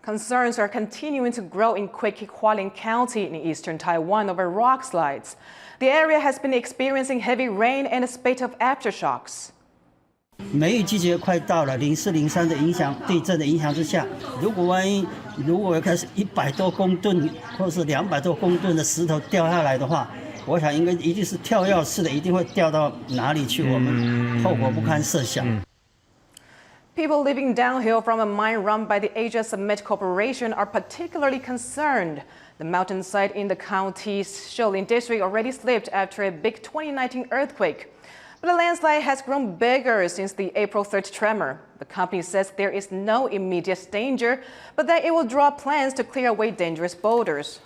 Concerns are continuing to grow in Hualien County in eastern Taiwan over rock slides. The area has been experiencing heavy rain and a spate of aftershocks. 梅雨季节快到了，04、03的影响，地震的影响之下，如果开始100多公吨或是200多公吨的石头掉下来的话，我想一定是跳跃式的，一定会掉到哪里去，我们后果不堪设想。People living downhill from a mine run by the Asia Summit Corporation are particularly concerned. The mountainside in the county's Shilin district already slipped after a big 2019 earthquake. But the landslide has grown bigger since the April 3rd tremor. The company says there is no immediate danger, but that it will draw plans to clear away dangerous boulders.